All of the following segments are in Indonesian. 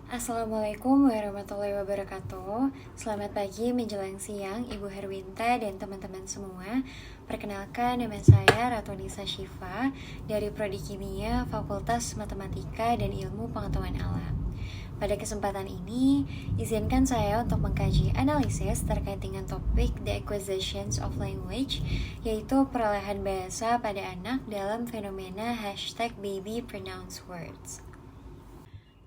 Assalamualaikum warahmatullahi wabarakatuh. Selamat pagi menjelang siang Ibu Herwinta dan teman-teman semua. Perkenalkan, nama saya Ratu Nisa Syifa dari Prodi Kimia Fakultas Matematika dan Ilmu Pengetahuan Alam. Pada kesempatan ini, izinkan saya untuk mengkaji analisis terkait dengan topik The Acquisitions of Language, yaitu perolehan bahasa pada anak dalam fenomena #BabyPronounceWords.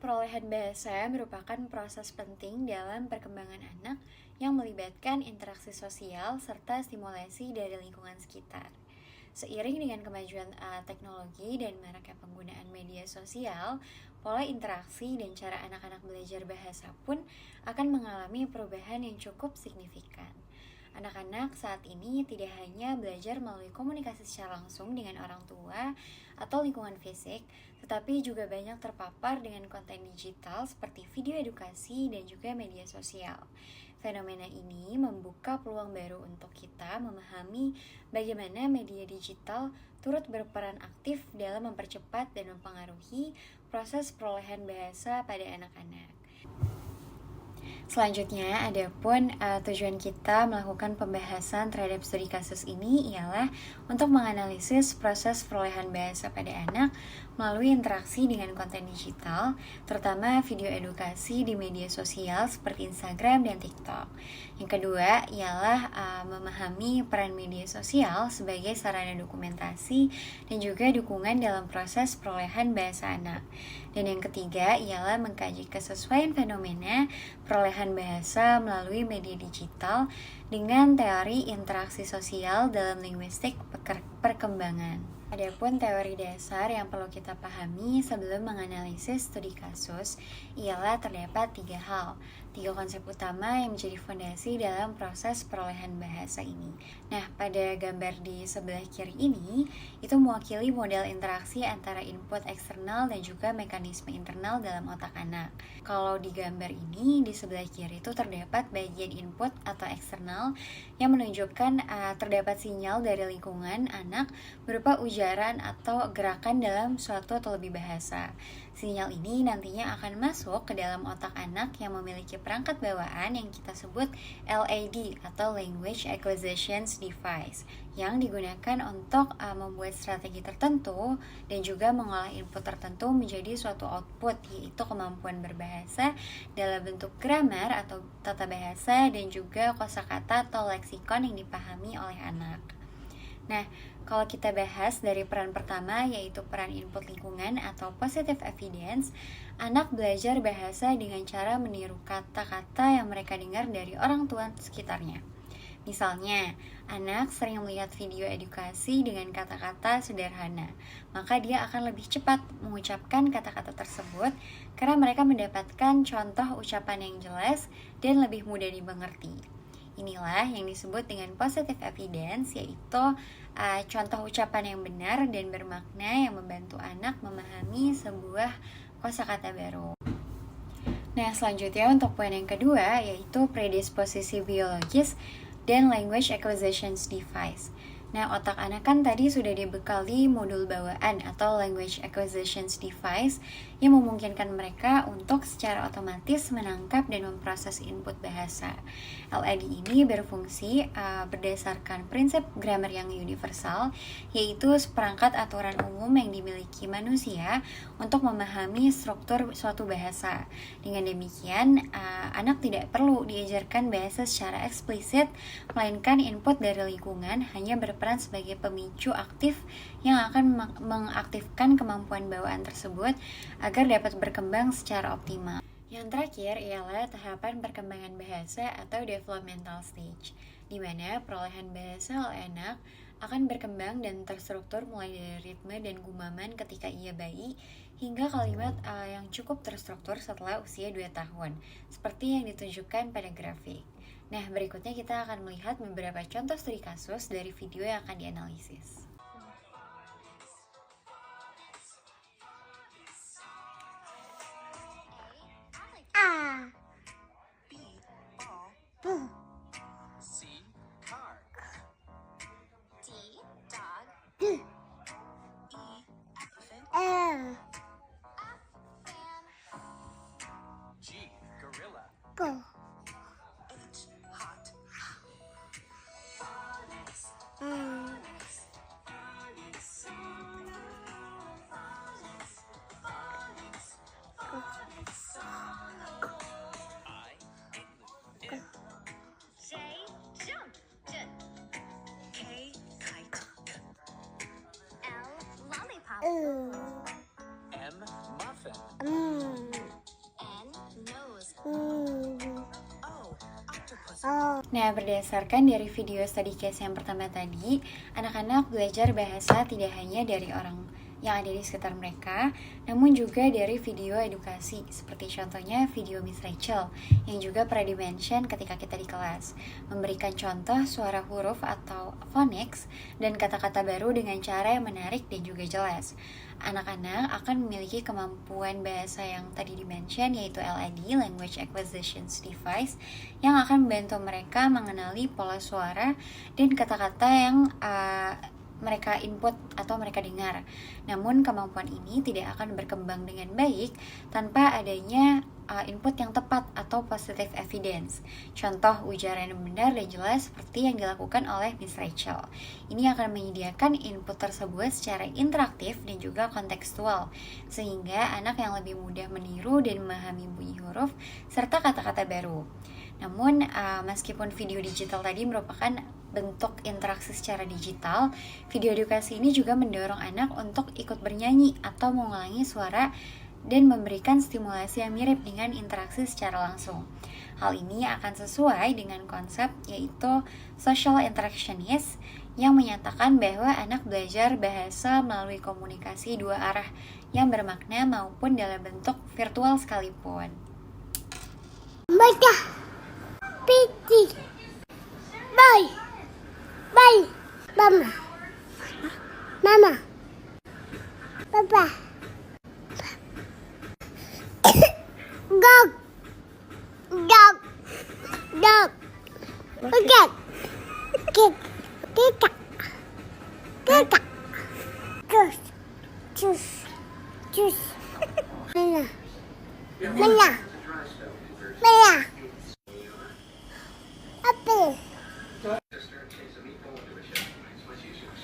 Perolehan bahasa merupakan proses penting dalam perkembangan anak yang melibatkan interaksi sosial serta stimulasi dari lingkungan sekitar. Seiring dengan kemajuan teknologi dan maraknya penggunaan media sosial, pola interaksi dan cara anak-anak belajar bahasa pun akan mengalami perubahan yang cukup signifikan. Anak-anak saat ini tidak hanya belajar melalui komunikasi secara langsung dengan orang tua atau lingkungan fisik, tetapi juga banyak terpapar dengan konten digital seperti video edukasi dan juga media sosial. Fenomena ini membuka peluang baru untuk kita memahami bagaimana media digital turut berperan aktif dalam mempercepat dan mempengaruhi proses perolehan bahasa pada anak-anak. Selanjutnya, adapun tujuan kita melakukan pembahasan terhadap studi kasus ini ialah untuk menganalisis proses perolehan bahasa pada anak melalui interaksi dengan konten digital, terutama video edukasi di media sosial seperti Instagram dan TikTok. Yang kedua ialah memahami peran media sosial sebagai sarana dokumentasi dan juga dukungan dalam proses perolehan bahasa anak. Dan yang ketiga ialah mengkaji kesesuaian fenomena perolehan bahasa melalui media digital dengan teori interaksi sosial dalam linguistik perkembangan. Adapun teori dasar yang perlu kita pahami sebelum menganalisis studi kasus ialah terdapat 3 hal, 3 konsep utama yang menjadi fondasi dalam proses perolehan bahasa ini. Nah, pada gambar di sebelah kiri ini, itu mewakili model interaksi antara input eksternal dan juga mekanisme internal dalam otak anak. Kalau di gambar ini, di sebelah kiri itu terdapat bagian input atau eksternal yang menunjukkan terdapat sinyal dari lingkungan anak berupa ujaran atau gerakan dalam suatu atau lebih bahasa. Sinyal ini nantinya akan masuk ke dalam otak anak yang memiliki perangkat bawaan yang kita sebut LAD atau Language Acquisition Device yang digunakan untuk membuat strategi tertentu dan juga mengolah input tertentu menjadi suatu output, yaitu kemampuan berbahasa dalam bentuk grammar atau tata bahasa dan juga kosakata atau leksikon yang dipahami oleh anak. Nah, kalau kita bahas dari peran pertama yaitu peran input lingkungan atau positive evidence, anak belajar bahasa dengan cara meniru kata-kata yang mereka dengar dari orang tua sekitarnya. Misalnya, anak sering melihat video edukasi dengan kata-kata sederhana, maka dia akan lebih cepat mengucapkan kata-kata tersebut karena mereka mendapatkan contoh ucapan yang jelas dan lebih mudah dimengerti. Inilah yang disebut dengan positive evidence, yaitu contoh ucapan yang benar dan bermakna yang membantu anak memahami sebuah kosakata baru. Nah, selanjutnya untuk poin yang kedua yaitu predisposisi biologis dan language acquisition device. Nah, otak anak kan tadi sudah dibekali modul bawaan atau language acquisition device yang memungkinkan mereka untuk secara otomatis menangkap dan memproses input bahasa. LAD ini berfungsi berdasarkan prinsip grammar yang universal, yaitu seperangkat aturan umum yang dimiliki manusia untuk memahami struktur suatu bahasa. Dengan demikian, anak tidak perlu diajarkan bahasa secara eksplisit, melainkan input dari lingkungan hanya berperan sebagai pemicu aktif yang akan mengaktifkan kemampuan bawaan tersebut agar dapat berkembang secara optimal. Yang terakhir ialah tahapan perkembangan bahasa atau developmental stage, di mana perolehan bahasa oleh anak akan berkembang dan terstruktur mulai dari ritme dan gumaman ketika ia bayi hingga kalimat yang cukup terstruktur setelah usia 2 tahun, seperti yang ditunjukkan pada grafik. Nah, berikutnya kita akan melihat beberapa contoh studi kasus dari video yang akan dianalisis. A. B. Ball. B. C. Car. D. Dog. D. E. Elephant. F. Fan. Apple. Mm. J, jump. J, K, kite. L, Lollipop. M, Muffin. N, nose. Oh, octopus. Nah, berdasarkan dari video study case yang pertama tadi, anak-anak belajar bahasa tidak hanya dari orang yang ada di sekitar mereka, namun juga dari video edukasi, seperti contohnya video Miss Rachel, yang juga pernah di-mention ketika kita di kelas, memberikan contoh suara huruf atau phonics dan kata-kata baru dengan cara yang menarik dan juga jelas. Anak-anak akan memiliki kemampuan bahasa yang tadi di-mention, yaitu LAD, Language Acquisition Device, yang akan membantu mereka mengenali pola suara dan kata-kata yang mereka input atau mereka dengar. Namun kemampuan ini tidak akan berkembang dengan baik tanpa adanya input yang tepat atau positive evidence. Contoh ujaran yang benar dan jelas seperti yang dilakukan oleh Miss Rachel. Ini akan menyediakan input tersebut secara interaktif dan juga kontekstual, sehingga anak yang lebih mudah meniru dan memahami bunyi huruf serta kata-kata baru. Namun, meskipun video digital tadi merupakan bentuk interaksi secara digital, video edukasi ini juga mendorong anak untuk ikut bernyanyi atau mengulangi suara dan memberikan stimulasi yang mirip dengan interaksi secara langsung. Hal ini akan sesuai dengan konsep yaitu social interactionist yang menyatakan bahwa anak belajar bahasa melalui komunikasi dua arah yang bermakna maupun dalam bentuk virtual sekalipun. Baca. Piti. Bye. Bye. Mama. Mama. Papa. Dog. Dog. Dog. Cat. Cat. Cat. Cat. Juice. Juice. Juice. Mana? Mana? Mana? Apple.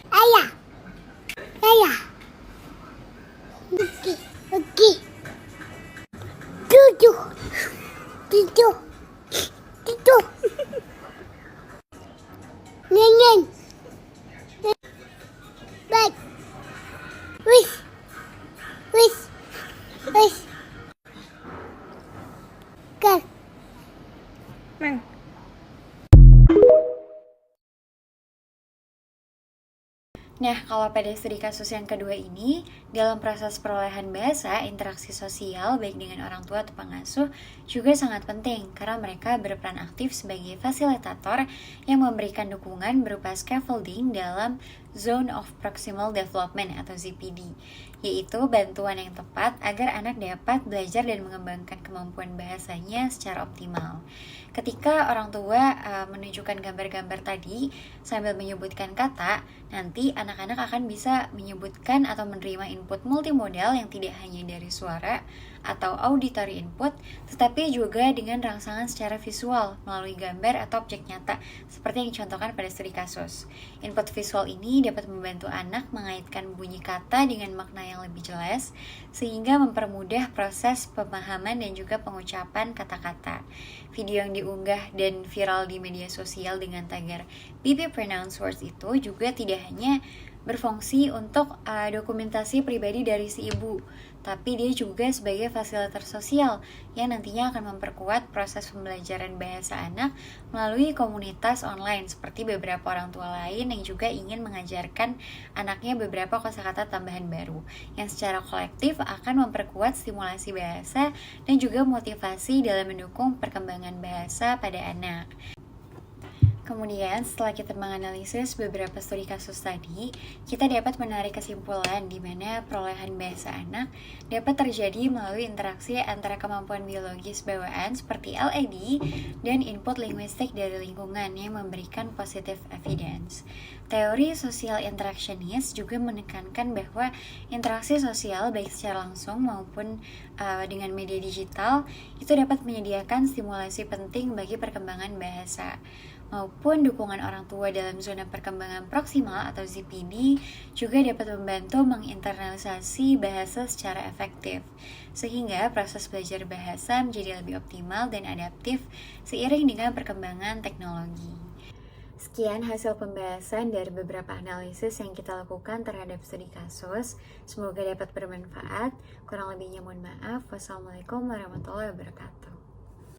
Ayah. Ayah. Oke. Oke. Tutu. Tutu. Tutu. Nyanyi. Baik. Wish. Wish. Wish. Kan. Mang. Nah, kalau pada studi kasus yang kedua ini, dalam proses perolehan bahasa, interaksi sosial baik dengan orang tua atau pengasuh juga sangat penting karena mereka berperan aktif sebagai fasilitator yang memberikan dukungan berupa scaffolding dalam Zone of Proximal Development atau ZPD, yaitu bantuan yang tepat agar anak dapat belajar dan mengembangkan kemampuan bahasanya secara optimal. Ketika orang tua menunjukkan gambar-gambar tadi sambil menyebutkan kata, nanti anak-anak akan bisa menyebutkan atau menerima input multimodal yang tidak hanya dari suara atau auditory input, tetapi juga dengan rangsangan secara visual melalui gambar atau objek nyata, seperti yang dicontohkan pada studi kasus. Input visual ini dapat membantu anak mengaitkan bunyi kata dengan makna yang lebih jelas, sehingga mempermudah proses pemahaman dan juga pengucapan kata-kata. Video yang diunggah dan viral di media sosial dengan tagar Bibi Pronounce Words itu juga tidak hanya berfungsi untuk dokumentasi pribadi dari si ibu, tapi dia juga sebagai fasilitator sosial yang nantinya akan memperkuat proses pembelajaran bahasa anak melalui komunitas online seperti beberapa orang tua lain yang juga ingin mengajarkan anaknya beberapa kosakata tambahan baru yang secara kolektif akan memperkuat stimulasi bahasa dan juga motivasi dalam mendukung perkembangan bahasa pada anak. Kemudian setelah kita menganalisis beberapa studi kasus tadi, kita dapat menarik kesimpulan di mana perolehan bahasa anak dapat terjadi melalui interaksi antara kemampuan biologis bawaan seperti LED dan input linguistik dari lingkungan yang memberikan positive evidence. Teori social interactionist juga menekankan bahwa interaksi sosial baik secara langsung maupun dengan media digital itu dapat menyediakan stimulasi penting bagi perkembangan bahasa, maupun dukungan orang tua dalam zona perkembangan proksimal atau ZPD juga dapat membantu menginternalisasi bahasa secara efektif, sehingga proses belajar bahasa menjadi lebih optimal dan adaptif seiring dengan perkembangan teknologi. Sekian hasil pembahasan dari beberapa analisis yang kita lakukan terhadap studi kasus. Semoga dapat bermanfaat. Kurang lebihnya mohon maaf. Wassalamualaikum warahmatullahi wabarakatuh.